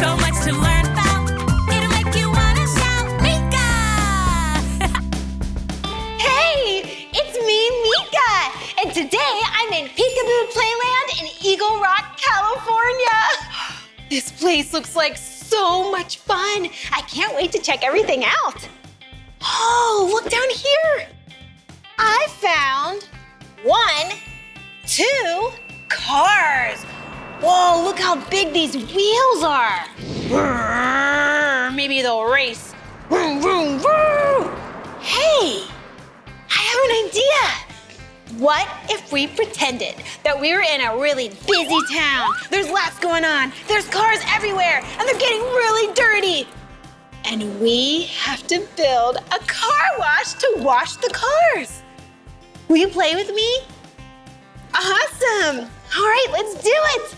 So much to learn about. It'll make you wanna shout, Meekah! Hey, it's me, Meekah. And today I'm in Peekaboo Playland in Eagle Rock, California. This place looks like so much fun. I can't wait to check everything out. Oh, look down here. I found 1, 2 cars. Whoa, look how big these wheels are. Maybe they'll race. Vroom, vroom, vroom. Hey, I have an idea. What if we pretended that we were in a really busy town? There's lots going on. There's cars everywhere, and they're getting really dirty. And we have to build a car wash to wash the cars. Will you play with me? Awesome. All right, let's do it.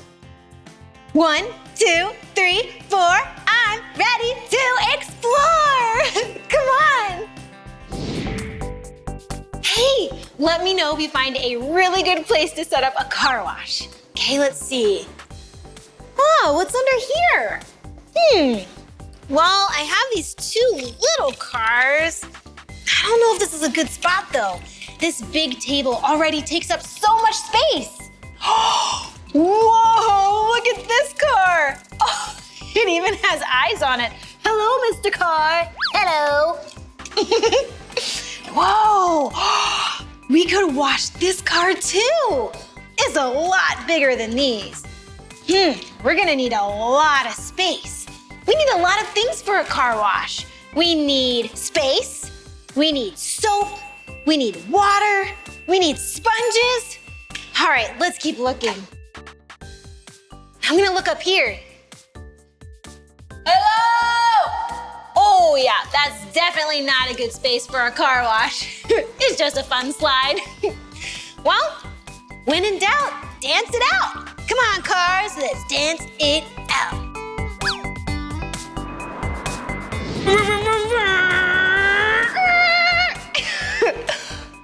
1, 2, 3, 4. I'm ready to explore. Come on. Hey, let me know if you find a really good place to set up a car wash. Okay, let's see. Oh, what's under here? Well, I have these 2 little cars. I don't know if this is a good spot though. This big table already takes up so much space. Whoa, look at this car. Oh, it even has eyes on it. Hello, Mr. Car. Hello. Whoa, we could wash this car too. It's a lot bigger than these. We're gonna need a lot of space. We need a lot of things for a car wash. We need space, we need soap, we need water, we need sponges. All right, let's keep looking. I'm gonna look up here. Hello! Oh yeah, that's definitely not a good space for a car wash. It's just a fun slide. Well, when in doubt, dance it out. Come on, cars, let's dance it out.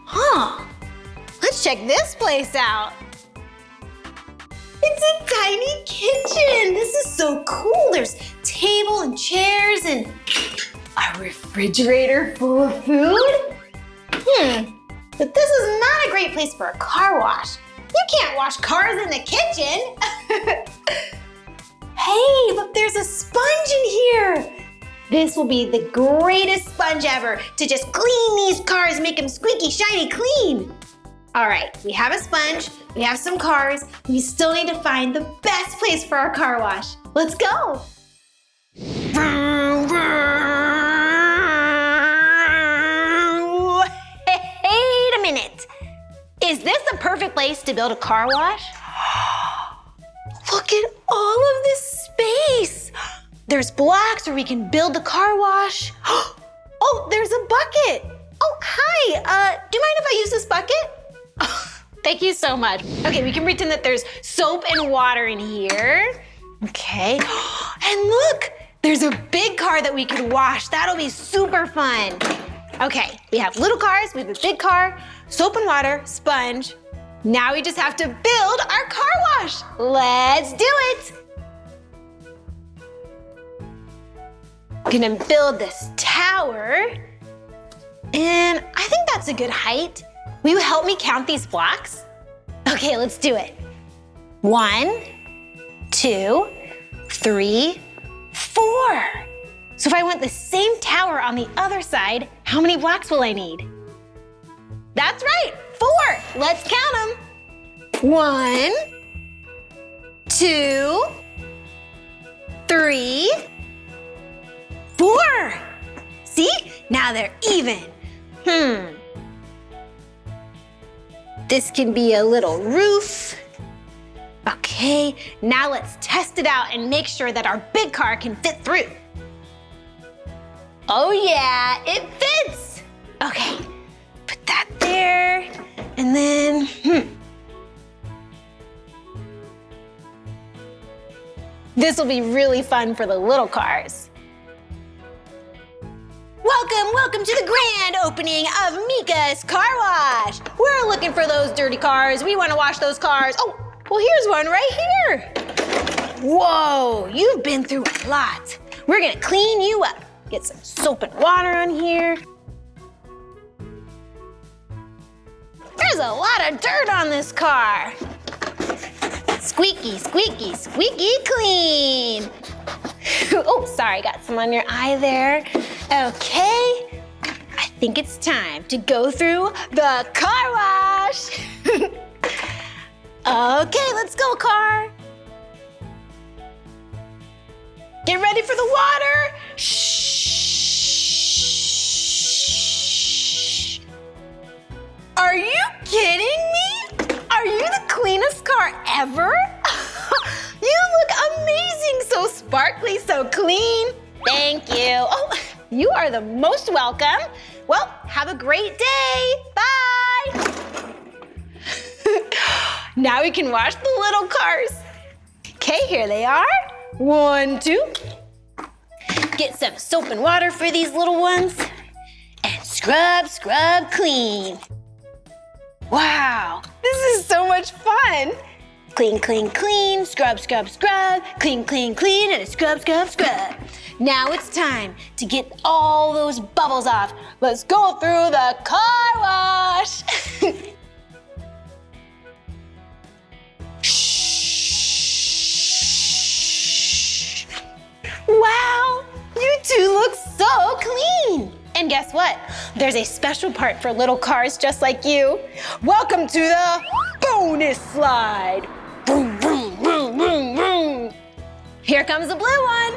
Huh, let's check this place out. It's a tiny kitchen. This is so cool. There's table and chairs and a refrigerator full of food. But this is not a great place for a car wash. You can't wash cars in the kitchen. Hey, look, there's a sponge in here. This will be the greatest sponge ever to just clean these cars, make them squeaky, shiny, clean. All right, we have a sponge, we have some cars, we still need to find the best place for our car wash. Let's go. Wait a minute. Is this the perfect place to build a car wash? Look at all of this space. There's blocks where we can build the car wash. Oh, there's a bucket. Oh, hi. Do you mind if I use this bucket? Oh, thank you so much. Okay, we can pretend that there's soap and water in here. Okay. And look, there's a big car that we could wash. That'll be super fun. Okay, we have little cars, we have a big car, soap and water, sponge. Now we just have to build our car wash. Let's do it. I'm gonna build this tower. And I think that's a good height. Will you help me count these blocks? Okay, let's do it. 1, 2, 3, 4. So if I want the same tower on the other side, how many blocks will I need? That's right, 4. Let's count them. 1, 2, 3, 4. See? Now they're even. This can be a little roof. Okay, now let's test it out and make sure that our big car can fit through. Oh yeah, it fits. Okay, put that there, and then, This will be really fun for the little cars. Welcome to the grand opening of Meekah's Car Wash. We're looking for those dirty cars. We want to wash those cars. Oh, well, here's one right here. Whoa, you've been through a lot. We're gonna clean you up. Get some soap and water on here. There's a lot of dirt on this car. Squeaky, squeaky, squeaky clean. Oh, sorry, got some on your eye there. Okay, I think it's time to go through the car wash. Okay, let's go, car. Get ready for the water. Shh. Are you kidding me? Are you the cleanest car ever? You look amazing, so sparkly, so clean. Thank you. Oh, you are the most welcome. Well, have a great day. Bye. Now we can wash the little cars. Okay, here they are. 1, 2. Get some soap and water for these little ones. And scrub, scrub, clean. Wow, this is so much fun. Clean, clean, clean, scrub, scrub, scrub, clean, clean, clean, and scrub, scrub, scrub. Now it's time to get all those bubbles off. Let's go through the car wash. Shh. Wow, you two look so clean. And guess what? There's a special part for little cars just like you. Welcome to the bonus slide. Vroom, vroom, vroom, vroom, vroom. Here comes the blue one.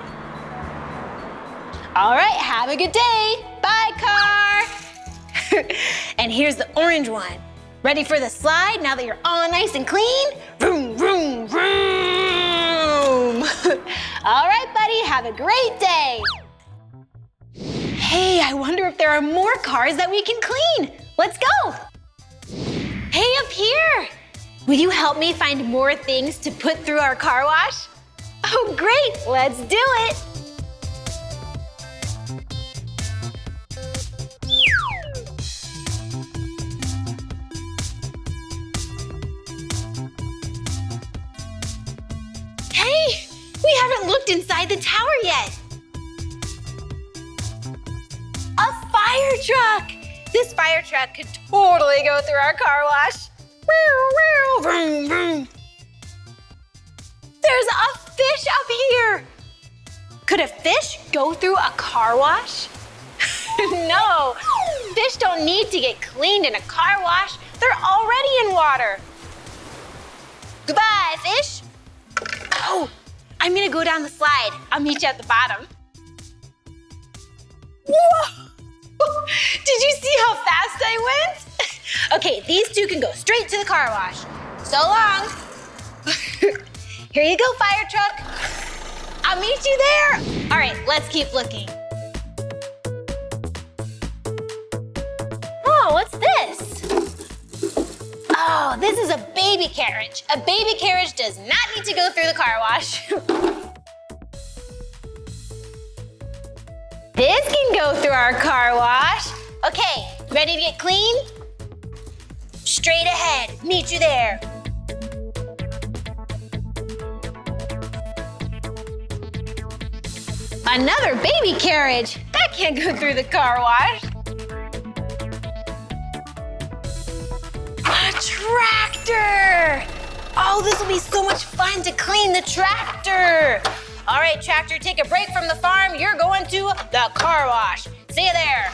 All right, have a good day. Bye, car. And here's the orange one. Ready for the slide now that you're all nice and clean? Vroom, vroom, vroom. All right, buddy, have a great day. Hey, I wonder if there are more cars that we can clean. Let's go. Hey, up here. Will you help me find more things to put through our car wash? Oh, great. Let's do it. Hey, we haven't looked inside the tower yet. A fire truck! This fire truck could totally go through our car wash. Vroom, vroom. There's a fish up here. Could a fish go through a car wash? No, fish don't need to get cleaned in a car wash. They're already in water. Goodbye, fish. Oh, I'm gonna go down the slide. I'll meet you at the bottom. Whoa! Did you see how fast I went? Okay, these two can go straight to the car wash. So long. Here you go, fire truck. I'll meet you there. All right, let's keep looking. Oh, what's this? Oh, this is a baby carriage. A baby carriage does not need to go through the car wash. This can go through our car wash. Okay, ready to get clean? Straight ahead, meet you there. Another baby carriage. That can't go through the car wash. A tractor. Oh, this will be so much fun to clean the tractor. All right, tractor, take a break from the farm. You're going to the car wash. See you there.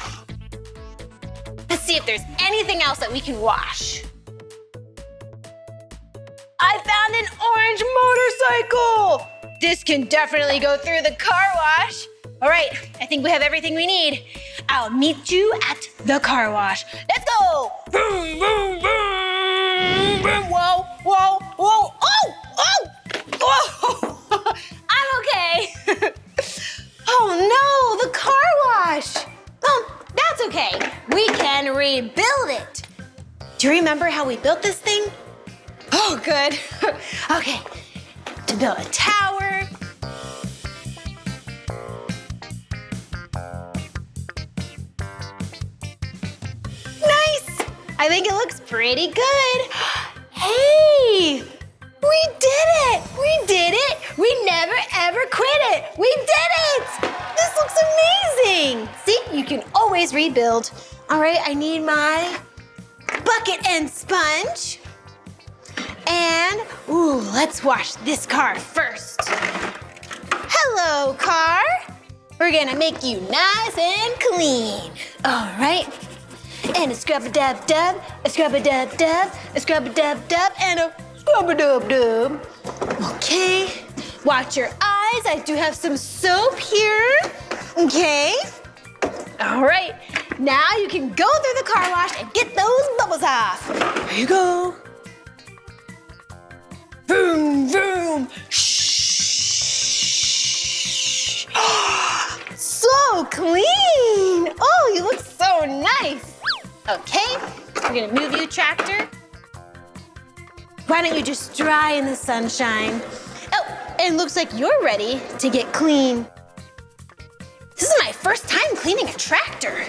Let's see if there's anything else that we can wash. I found an orange motorcycle. This can definitely go through the car wash. All right, I think we have everything we need. I'll meet you at the car wash. Let's go. Boom, boom, boom, boom. Whoa, whoa, whoa. Oh, oh, whoa. I'm okay. Oh no, the car wash. Oh, that's okay. We can rebuild it. Do you remember how we built this thing? Oh, good. Okay, to build a tower. Nice. I think it looks pretty good. Hey, we did it. We did it. We never ever quit it. We did it. This looks amazing. See, you can always rebuild. All right, I need my bucket and sponge. And, ooh, let's wash this car first. Hello, car. We're gonna make you nice and clean. All right. And a scrub-a-dub-dub, a scrub-a-dub-dub, a scrub-a-dub-dub, and a scrub-a-dub-dub. Okay. Watch your eyes. I do have some soap here. Okay. All right. Now you can go through the car wash and get those bubbles off. Here you go. Vroom, vroom. Shh. So clean. Oh, you look so nice. Okay, we're gonna move you, tractor. Why don't you just dry in the sunshine? Oh, and it looks like you're ready to get clean. This is my first time cleaning a tractor.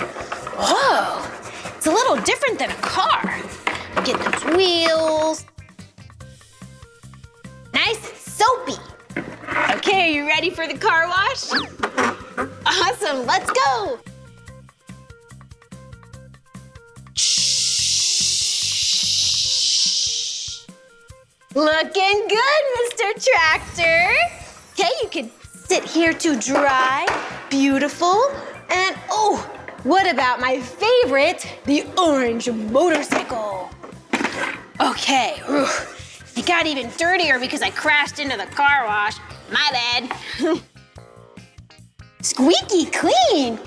Whoa, it's a little different than a car. Get those wheels. Nice, soapy. Okay, are you ready for the car wash? Awesome, let's go. Looking good, Mr. Tractor. Okay, you can sit here to dry. Beautiful. And oh, what about my favorite, the orange motorcycle? Okay, it got even dirtier because I crashed into the car wash. My bad. Squeaky clean.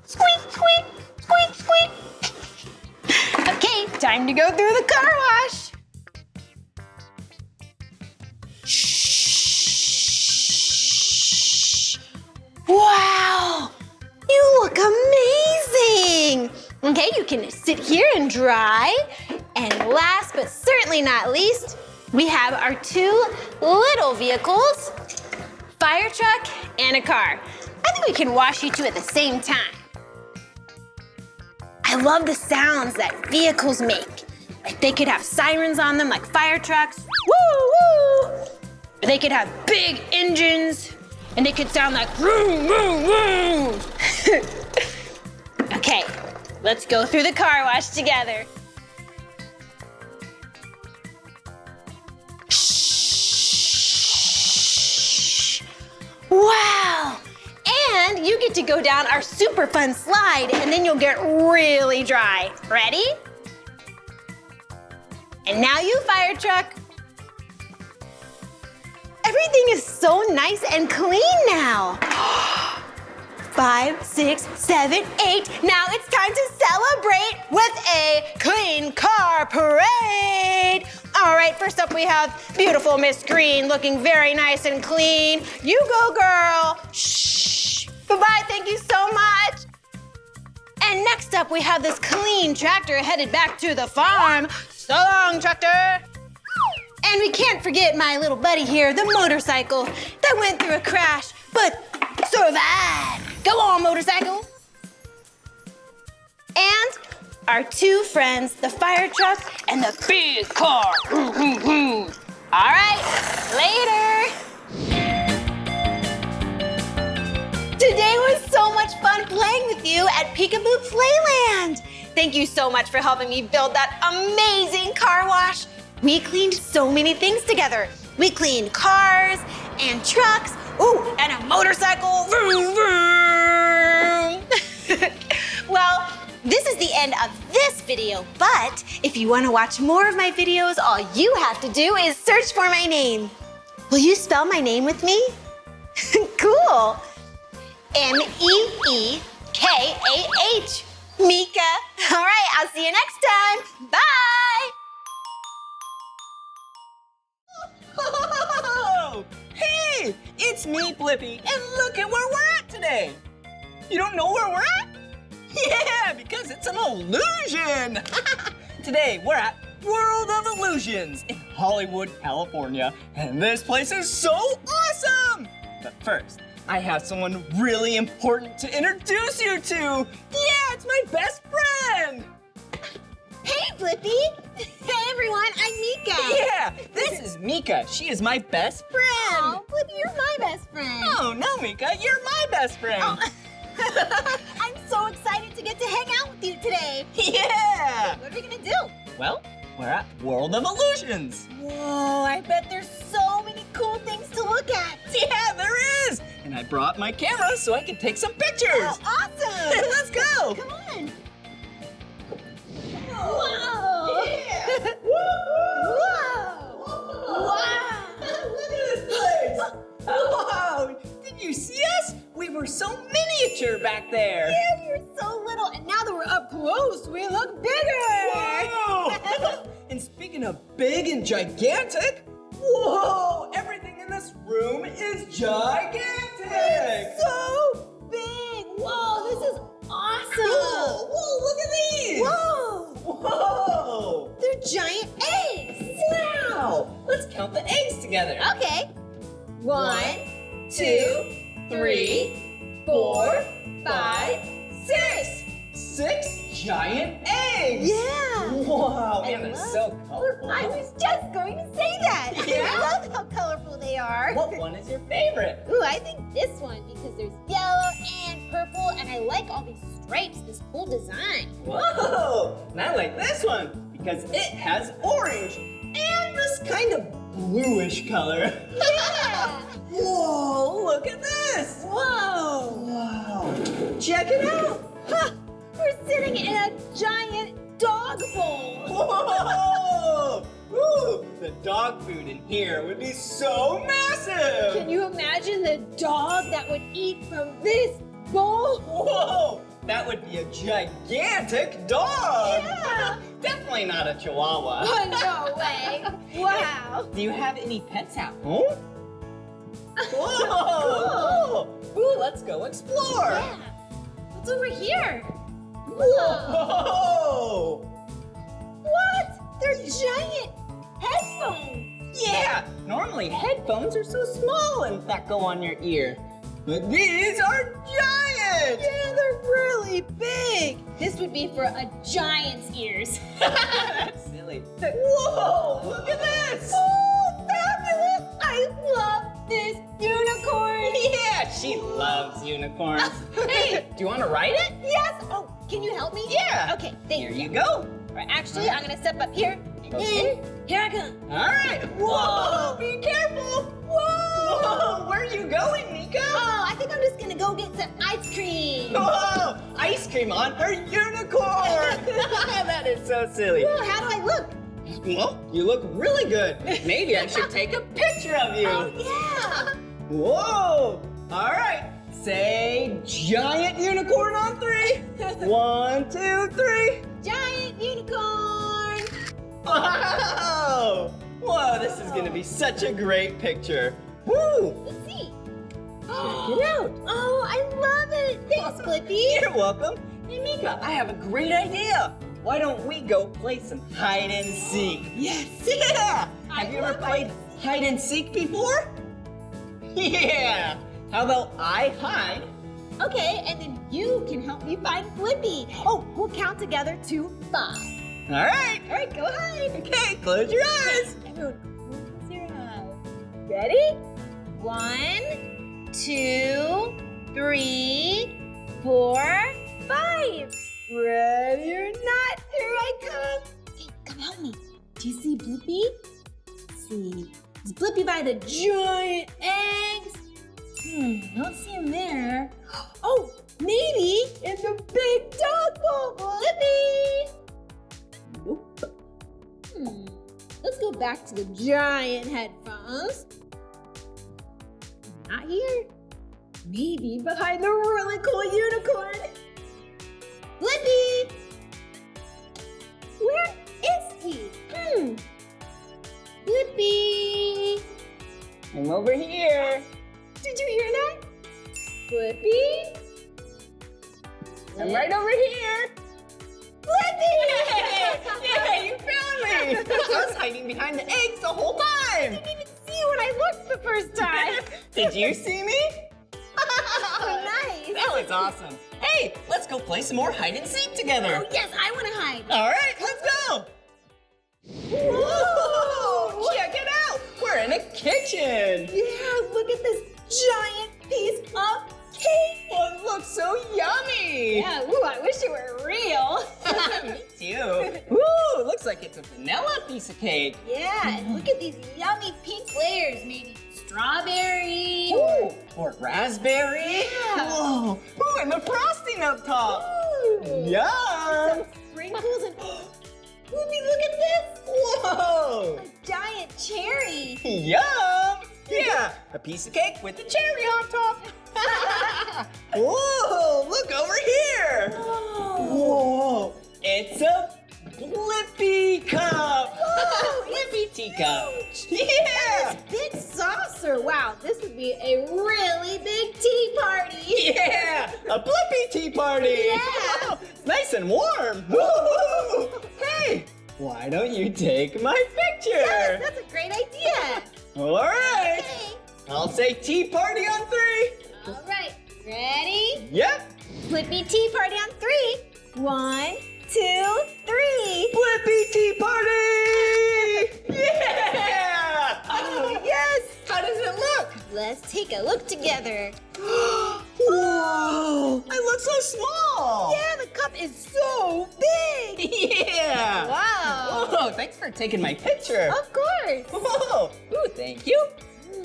Squeak, squeak, squeak, squeak. Okay, time to go through the car wash. Wow, you look amazing. Okay, you can sit here and dry. And last but certainly not least, we have our two little vehicles, fire truck and a car. I think we can wash you two at the same time. I love the sounds that vehicles make. Like they could have sirens on them like fire trucks, woo, woo. Or they could have big engines and they could sound like vroom, vroom, vroom. Okay, let's go through the car wash together. Wow! And you get to go down our super fun slide and then you'll get really dry. Ready? And now you, fire truck. Everything is so nice and clean now. 5, 6, 7, 8. Now it's time to celebrate with a clean car parade. All right, first up we have beautiful Miss Green looking very nice and clean. You go, girl. Shh. Bye-bye, thank you so much. And next up we have this clean tractor headed back to the farm. So long, tractor. And we can't forget my little buddy here, the motorcycle that went through a crash, but survived. Go on, motorcycle. And our two friends, the fire truck and the big car. All right, later. Today was so much fun playing with you at Peekaboo Playland. Thank you so much for helping me build that amazing car wash. We cleaned so many things together. We cleaned cars and trucks, ooh, and a motorcycle. Vroom, vroom. Well, this is the end of this video, but if you want to watch more of my videos, all you have to do is search for my name. Will you spell my name with me? Cool. M-E-E-K-A-H. Meekah. All right, I'll see you next time. Bye. Oh, hey, it's me, Blippi, and look at where we're at today. You don't know where we're at? Yeah, because it's an illusion. Today, we're at World of Illusions in Hollywood, California, and this place is so awesome. But first, I have someone really important to introduce you to. Yeah, it's my best friend. Hey, Blippi. Hey, everyone, I'm Meekah. Yeah, this is Meekah. She is my best friend. Oh, Blippi, you're my best friend. Oh, no, Meekah, you're my best friend. Oh. I'm so excited to get to hang out with you today. Yeah. What are we gonna do? Well, we're at World of Illusions. Whoa, I bet there's so many cool things to look at. Yeah, there is. And I brought my camera so I can take some pictures. Oh, awesome. Let's go. Come on. Whoa. Yeah. Whoa. Wow. Look at this place. Wow. Did you see us? We were so miniature back there. Yeah, we were so little, and now that we're up close, we look bigger. Whoa. And speaking of big and gigantic, whoa, everything in this room is gigantic. So big. Whoa, this is awesome. Cool. Whoa, look at these. Whoa. Whoa. They're giant eggs. Wow. Let's count the eggs together. Okay. 1, 2, 3, 4, 5, 6. 6 giant eggs. Yeah. Wow, I and they're love- so colorful. I was just going to say that. Yeah? I love how colorful they are. What one is your favorite? Ooh, I think this one because there's yellow and purple, and I like all these stripes, this cool design. Whoa, and I like this one because it has orange and this kind of bluish color. Yeah. Whoa, look at this. Whoa. Wow, check it out. Huh. We're sitting in a giant dog bowl. Whoa! Ooh, the dog food in here would be so massive! Can you imagine the dog that would eat from this bowl? Whoa! That would be a gigantic dog! Yeah. Definitely not a chihuahua. Oh, no way. Wow. Do you have any pets at home? Whoa! Cool. Ooh, let's go explore! Yeah. What's over here? Whoa! What? They're giant headphones. Yeah, normally headphones are so small and that go on your ear. But these are giant! Yeah, they're really big. This would be for a giant's ears. That's silly. Whoa, look at this! Oh, fabulous! I love this unicorn. Yeah, she loves unicorns. Hey, do you want to ride it? Yes. Oh, can you help me? Yeah. Okay, thank Here you. you go. Right, actually, I'm gonna step up here. Okay. And here I come. All right. Whoa, be careful. Whoa, where are you going, Meekah? Oh, I think I'm just gonna go get some ice cream. Whoa, ice cream on her unicorn. That is so silly. Whoa, how do I look? Well, you look really good. Maybe I should take a picture of you. Oh, yeah. Whoa! All right, say giant unicorn on 3. 1, 2, 3. Giant unicorn. Wow! Whoa, this is gonna be such a great picture. Woo! Let's see. Check it out. Oh, I love it. Thanks, Blippi. You're welcome. Hey, Meekah, I have a great idea. Why don't we go play some hide and seek? Yes. Yeah! I Have you ever love played hide and seek before? Yeah! How about I hide? Okay, and then you can help me find Blippi. Oh, we'll count together to 5. All right. All right, go ahead. Okay, close your eyes. Everyone, close your eyes. Ready? 1, 2, 3, 4, 5. Ready or not, here I come. Hey, come help me. Do you see Blippi? Let's see. Is Blippi by the giant eggs? Don't see him there. Oh, maybe in the big dog bowl. Blippi! Nope. Let's go back to the giant headphones. Not here. Maybe behind the really cool unicorn. Blippi! Where is he? Blippi! I'm over here. Did you hear that? Blippi? I'm right over here. Blippi! Yeah, you found me. I was hiding behind the eggs the whole time. I didn't even see you when I looked the first time. Did you see me? Oh, nice. That was awesome. Hey, let's go play some more hide and seek together. Oh, yes, I want to hide. All right, let's go. Whoa! Check it out! We're in a kitchen! Yeah, look at this giant piece of cake. Oh, it looks so yummy! Yeah, ooh, I wish it were real. Me too. Ooh, looks like it's a vanilla piece of cake. Yeah, and look at these yummy pink layers. Maybe strawberry. Ooh, or raspberry. Yeah. Whoa! Ooh, and the frosting up top. Ooh. Yum! Some sprinkles and Blippi, look at this. Whoa! A giant cherry. Yum! Yeah, a piece of cake with the cherry on top. Whoa, look over here. Whoa, it's a Blippi cup. Whoa, Blippi teacup. huge. Yeah. Big saucer. Wow, this would be a really big tea party. Yeah, a Blippi tea party. Yeah. It's nice and warm. Woo! Hey, why don't you take my picture? Yes, that's a great idea. All right. Okay. I'll say tea party on 3. All right, ready? Yep. Blippi tea party on 3. 1, 2, 3. Blippi tea party! Yeah! Oh, yes. How does it look? Let's take a look together. Whoa! I look so small! Yeah, the cup is so big. Yeah! Wow. Whoa, thanks for taking my picture. Of course. Whoa! Ooh, thank you.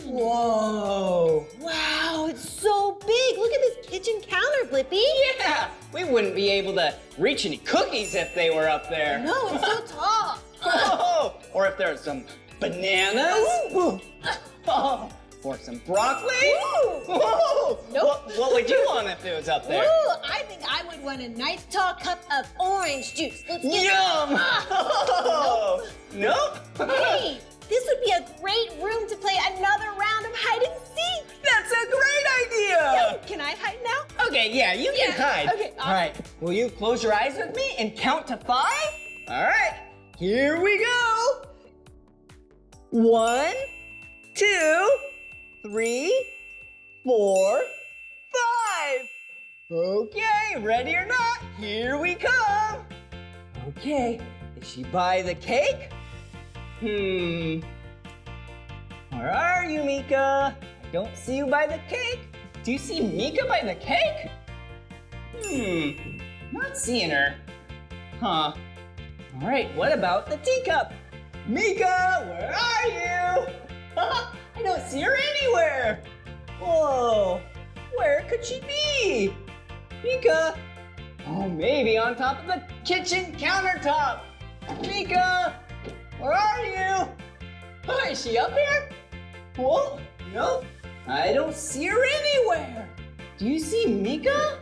Whoa! Wow, it's so big. Look at this kitchen counter, Blippi. Yeah! We wouldn't be able to reach any cookies if they were up there. No, it's so tall. Whoa! Or if there's some bananas. Ooh. Oh, or some broccoli. Ooh. Whoa! Nope. What would you want if it was up there? Ooh, I think I would want a nice tall cup of orange juice. Let's get Yum! Oh, nope. Hey, this would be a great room to play another round of hide and seek. That's a great idea. Can I hide now? Okay, yeah, you can hide. Okay, All right, will you close your eyes with me and count to 5? All right, here we go. 1, 2, 3, 4, 5. Okay, ready or not, here we come. Okay, did she buy the cake? Where are you, Meekah? I don't see you by the cake. Do you see Meekah by the cake? Not seeing her. Huh. All right, what about the teacup? Meekah, where are you? I don't see her anywhere. Whoa, where could she be? Meekah. Oh, maybe on top of the kitchen countertop. Meekah, where are you? Oh, is she up here? Whoa, no, I don't see her anywhere. Do you see Meekah?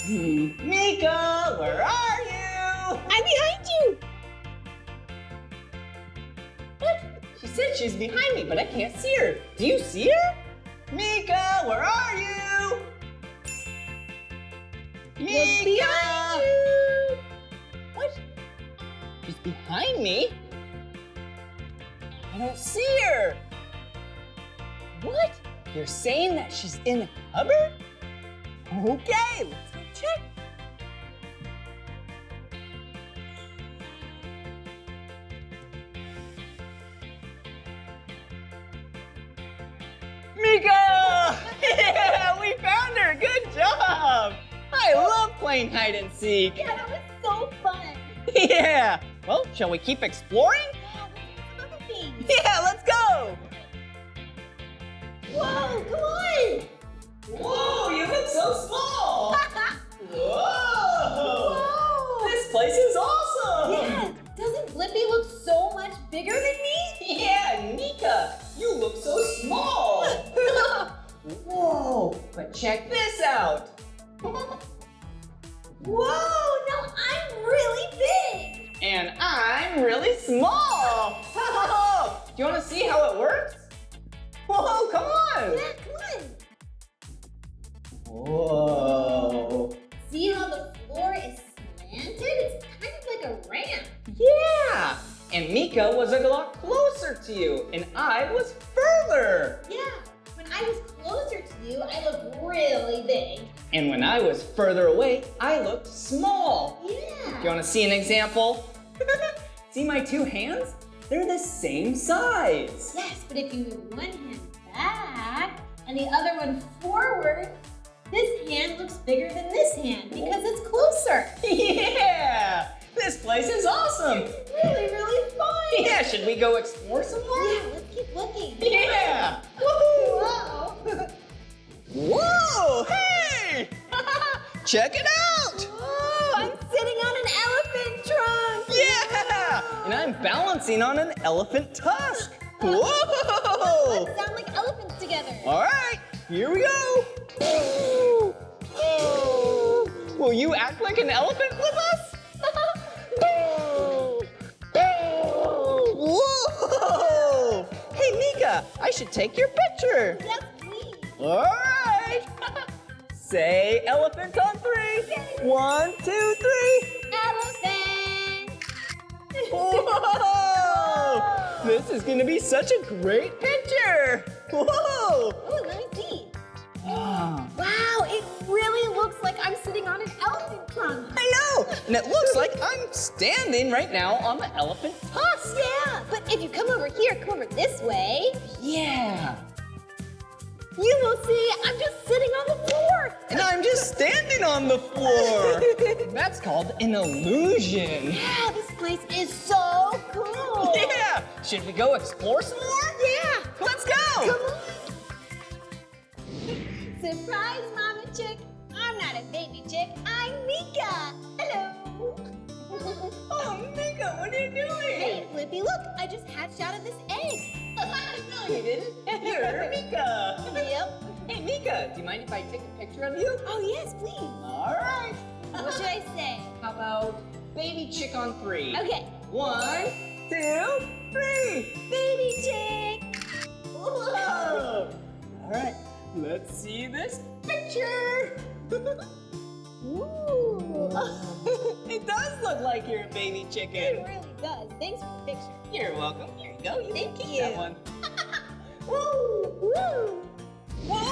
Meekah, where are you? I'm behind you. What? She said she's behind me, but I can't see her. Do you see her? Meekah, where are you? Meekah! Behind you. What? She's behind me? I don't see her. What? You're saying that she's in a cupboard? Okay, let's go check. Meekah! Yeah, we found her. Good job. I love playing hide and seek. Yeah, that was so fun. Yeah. Well, shall we keep exploring? Yeah, let's do some other things. Yeah, let's go. Whoa, come on. Whoa, you look so small. Whoa. Whoa. This place is awesome. Yeah, doesn't Blippi look so much bigger than me? Yeah, Meekah, you look so small. Whoa, but check this out. Whoa, no, I'm really big. And I'm really small. Do you want to see how it works? Whoa, come on. Yeah, come on. Whoa. See how the floor is slanted? It's kind of like a ramp. Yeah. And Meekah was a lot closer to you, and I was further. Yeah, when I was closer to you, I looked really big. And when I was further away, I looked small. Yeah. Do you want to see an example? See my two hands? They're the same size. Yes, but if you move one hand back and the other one forward, this hand looks bigger than this hand because it's closer. Yeah! This place is awesome. It's really, really fun. Yeah, should we go explore some more? Yeah, let's keep looking. Yeah! Woohoo! Whoa. Whoa! Hey! Check it out! Whoa, I'm sitting on an elephant trunk. Yeah! And I'm balancing on an elephant tusk. Whoa! Let's sound like elephants together. All right, here we go. Will you act like an elephant with us? Whoa! Hey, Meekah, I should take your picture. Yes, please. All right. Say elephant on 3. 1, 2, 3. Elephant. Whoa! This is gonna be such a great picture. Whoa! Oh, let me see. Wow. Wow, it really looks like I'm sitting on an elephant trunk. I know, and it looks like I'm standing right now on the elephant tusk. Yeah, but if you come over here, come over this way, Yeah. you will see I'm just sitting on the floor. And I'm just standing on the floor. That's called an illusion. Yeah, this place is so cool. Yeah. Should we go explore some more? Yeah. Let's go. Come on. Surprise, Mama Chick. I'm not a baby chick. I'm Meekah. Hello. Oh, Meekah, what are you doing? Hey, Blippi, look. I just hatched out of this egg. No, you didn't. You're Meekah. Yep. Hey, Meekah, do you mind if I take a picture of you? Oh, yes, please. All right. What should I say? How about baby chick on 3? Okay. 1, 2, 3. Baby chick. Whoa! All right, let's see this picture. Ooh. It does look like you're a baby It chicken. really does. Thanks for the picture. You're welcome. Here you go. You Thank can keep you. that one. Woo! Woo! Whoa!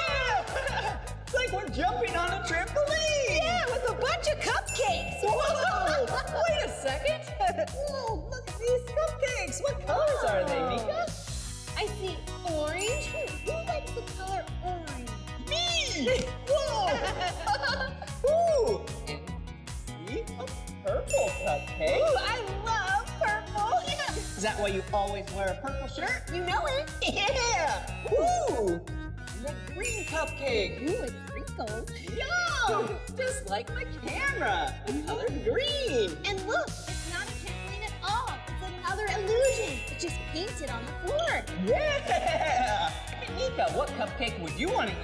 Yeah! It's like we're jumping on a trampoline. Yeah, with a bunch of cupcakes. Whoa! Wait a second. Whoa! Look at these cupcakes. What colors are they, Meekah? I see orange. Who likes the color orange? Me! Whoa! Ooh! And see a purple cupcake. Ooh, I love purple. Is that why you always wear a purple shirt? You know it. Yeah! Ooh! And a green cupcake. Ooh, it's wrinkled. Yum! Just like my camera. The color green. And look, it's not a trampoline at all. It's another illusion. It's just painted on the floor. Yeah! Hey, Meekah, what cupcake would you want to eat?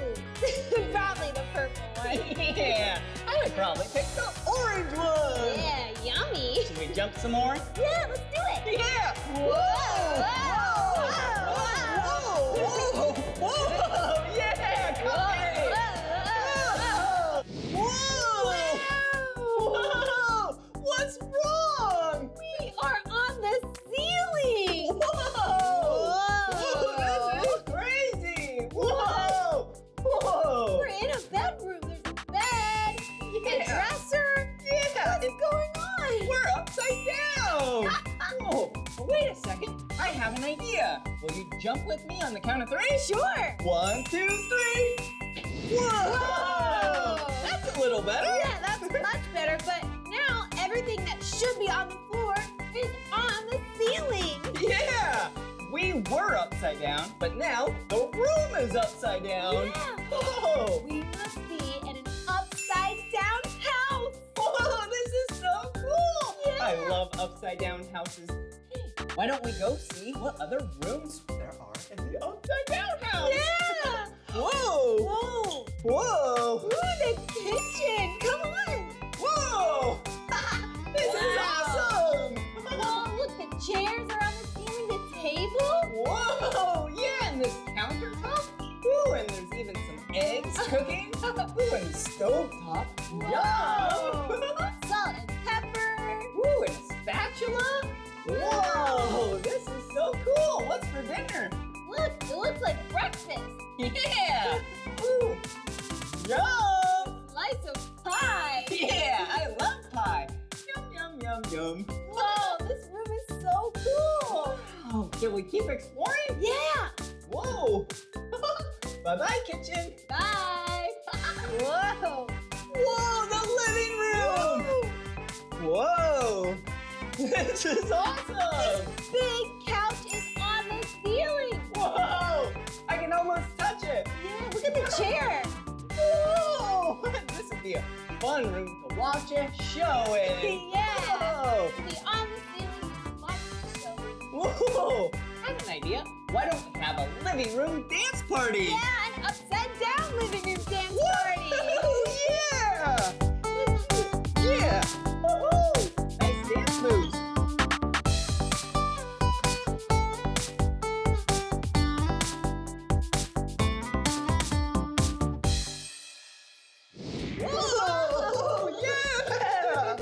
Ooh, probably the purple one. Yeah! I would probably pick the orange one. Yeah, yummy. Should we jump some more? Yeah, let's do it. Yeah! Whoa! Whoa! Whoa! Whoa! Yeah! Cupcake! Whoa! Whoa! What's wrong? We are on the ceiling. Whoa! This is crazy! Whoa! Whoa! We're in a bedroom. There's a bed, a dresser. Yeah! What's going on? We're upside down! Whoa! Wait a second. I have an idea. Will you jump with me on the count of 3? Sure. 1, 2, 3. Whoa! That's a little better. Yeah, that's much better. But now everything that should be on the floor is on the ceiling. Yeah! We were upside down, but now the room is upside down. Yeah. Whoa! We must be in an upside down house. Whoa! This is so cool! Yeah. I love upside down houses. Hey, why don't we go see what other rooms there are in the upside down house? Yeah. Whoa! Whoa. Whoa! Ooh, the kitchen. Come on. Whoa! This is awesome! Oh, look, the chairs are on the ceiling, the table. Whoa! Yeah, and this countertop. Ooh, and there's even some eggs cooking. Ooh, and stovetop. Yum! Salt and pepper. Ooh, and a spatula. Whoa! This is so cool. What's for dinner? Look, it looks like breakfast. Yeah! Ooh! Yum! Slice of pie. Yeah, I love pie. Yum, yum, yum, yum. we keep exploring? Yeah. Whoa! Bye-bye, kitchen. Bye. Whoa. Whoa, the living room! Whoa! This is awesome! Big couch is on the ceiling. Whoa! I can almost touch it! Yeah, look at the chair. Whoa! This would be a fun room to watch a show in. Yeah. Whoa! The on the ceiling is watch the show. Whoa! I have an idea. Why don't we have a living room dance party? Yeah, an upside down living room dance party. Woo! Yeah! Yeah! Woohoo! Nice dance moves. Whoa! Yeah!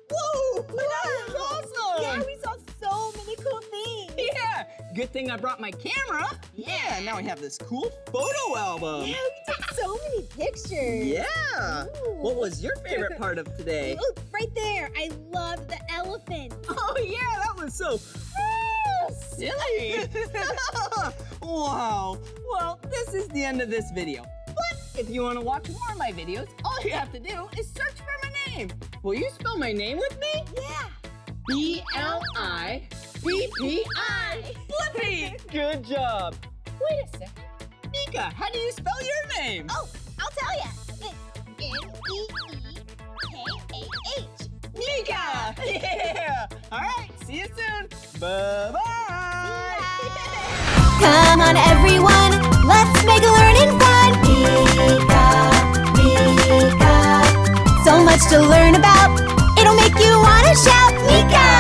Whoa! That was awesome! Yeah, we saw so many cool things. Yeah! Good thing I brought my camera. Yeah, now we have this cool photo album. Yeah, we took so many pictures. Yeah! Ooh. What was your favorite part of today? Oh, right there. I love the elephant. Oh yeah, that was so silly. Wow. Well, this is the end of this video. But if you want to watch more of my videos, all you have to do is search for my name. Will you spell my name with me? Yeah. B-L-I-P-P-I. Blippi. Good job. Wait a second. Meekah, how do you spell your name? Oh, I'll tell ya. It's M-E-E-K-A-H. Meekah. Yeah. All right. See you soon. Bye-bye. Come on, everyone, let's make learning fun. Meekah, Meekah. So much to learn about, it'll make you want to shout, Meekah!